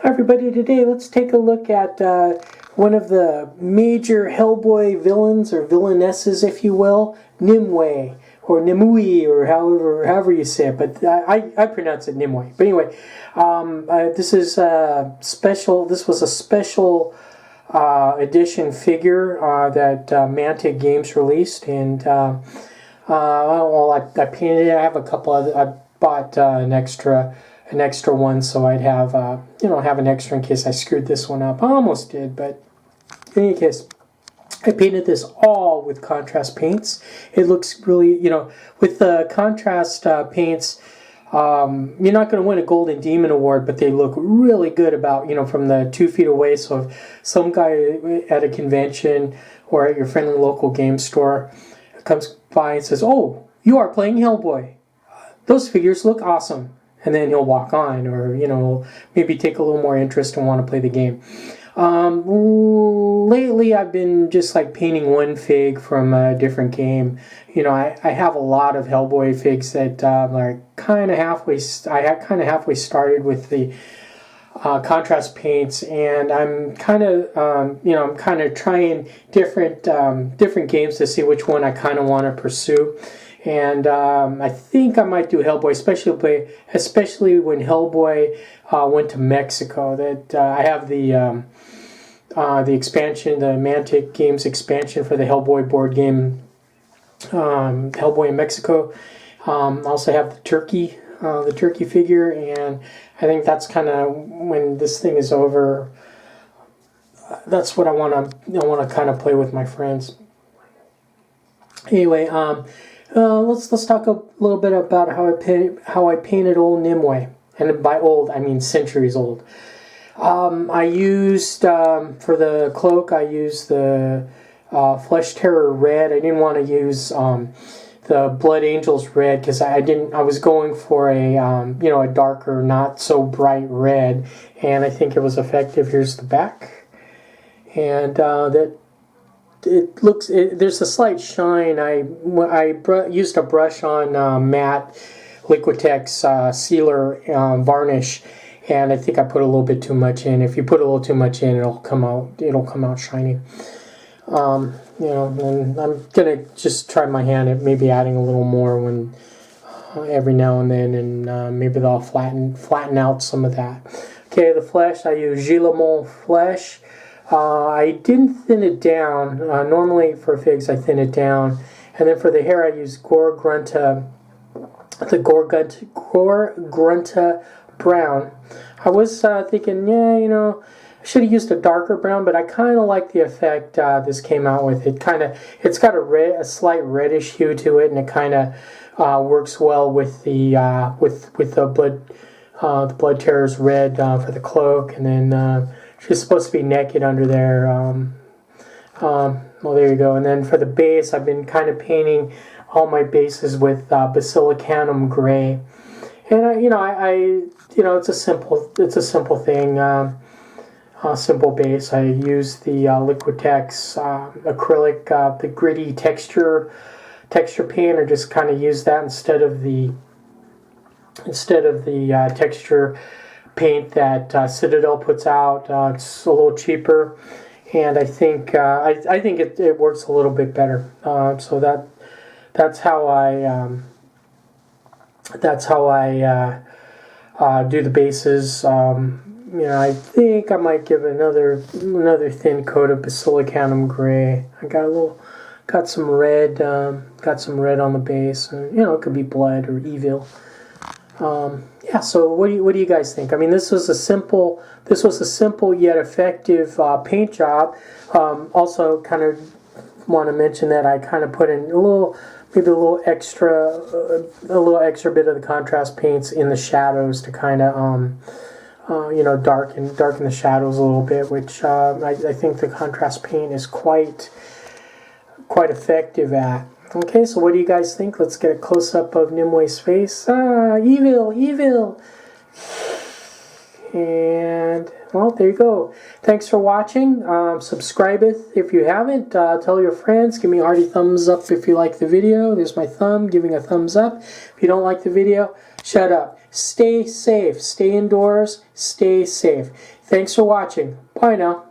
Hi everybody, today let's take a look at one of the major Hellboy villains, or villainesses if you will, Nimue, or Nimue, or however you say it, but I pronounce it Nimue. But anyway, this was a special edition figure that Mantic Games released, and well, I painted it. I have a couple of, I bought an extra one, so I'd have have an extra in case I screwed this one up. I almost did, but in any case, I painted this all with contrast paints. It looks really, with the contrast paints, you're not going to win a Golden Demon Award, but they look really good about, from the 2 feet away. So if some guy at a convention or at your friendly local game store comes by and says, "Oh, you are playing Hellboy. Those figures look awesome." And then he'll walk on, or maybe take a little more interest and want to play the game. Lately, I've been just like painting one fig from a different game. I have a lot of Hellboy figs that are kind of halfway. I kind of halfway started with the contrast paints, and I'm kind of I'm kind of trying different games to see which one I kind of want to pursue. And I think I might do Hellboy, especially when Hellboy went to Mexico. That I have the expansion, the Mantic Games expansion for the Hellboy board game, Hellboy in Mexico. I also have the turkey figure, and I think that's kind of when this thing is over. That's what I want to kind of play with my friends. Anyway, let's talk a little bit about how I painted old Nimue, and by old I mean centuries old. I used for the cloak, I used the Flesh Terror red. I didn't want to use the Blood Angels red because I was going for a darker, not so bright red, and I think it was effective. Here's the back, and there's a slight shine. I used a brush on matte Liquitex sealer varnish, and I think I put a little bit too much in. If you put a little too much in, it'll come out shiny. And I'm gonna just try my hand at maybe adding a little more when every now and then, and maybe they'll flatten out some of that. Okay, the flesh, I use Gilamol flesh. I didn't thin it down. Normally for figs I thin it down, and then for the hair I use Gore Grunta brown. I was thinking, I should have used a darker brown, but I kind of like the effect this came out with. It's got a slight reddish hue to it, and it kind of works well with the Blood Terror's red for the cloak, and then. She's supposed to be naked under there. Well, there you go. And then for the base, I've been kind of painting all my bases with Basilicanum gray. And it's a simple thing. Simple base. I use the Liquitex acrylic, the gritty texture paint, or just kind of use that instead of the texture paint that Citadel puts out. It's a little cheaper, and I think it works a little bit better. So that's how I do the bases. I think I might give another thin coat of Basilicanum gray. I got some red on the base, and it could be blood or evil. Yeah, so what do you guys think? I mean, this was a simple yet effective paint job. Also, kind of want to mention that I kind of put in a little extra bit of the contrast paints in the shadows to kind of darken the shadows a little bit, which I think the contrast paint is quite effective at. Okay, so what do you guys think? Let's get a close-up of Nimue's face. Evil! And, well, there you go. Thanks for watching. Subscribe if you haven't. Tell your friends. Give me a hearty thumbs up if you like the video. There's my thumb giving a thumbs up. If you don't like the video, shut up. stay safe. Stay indoors. Stay safe. Thanks for watching. Bye now.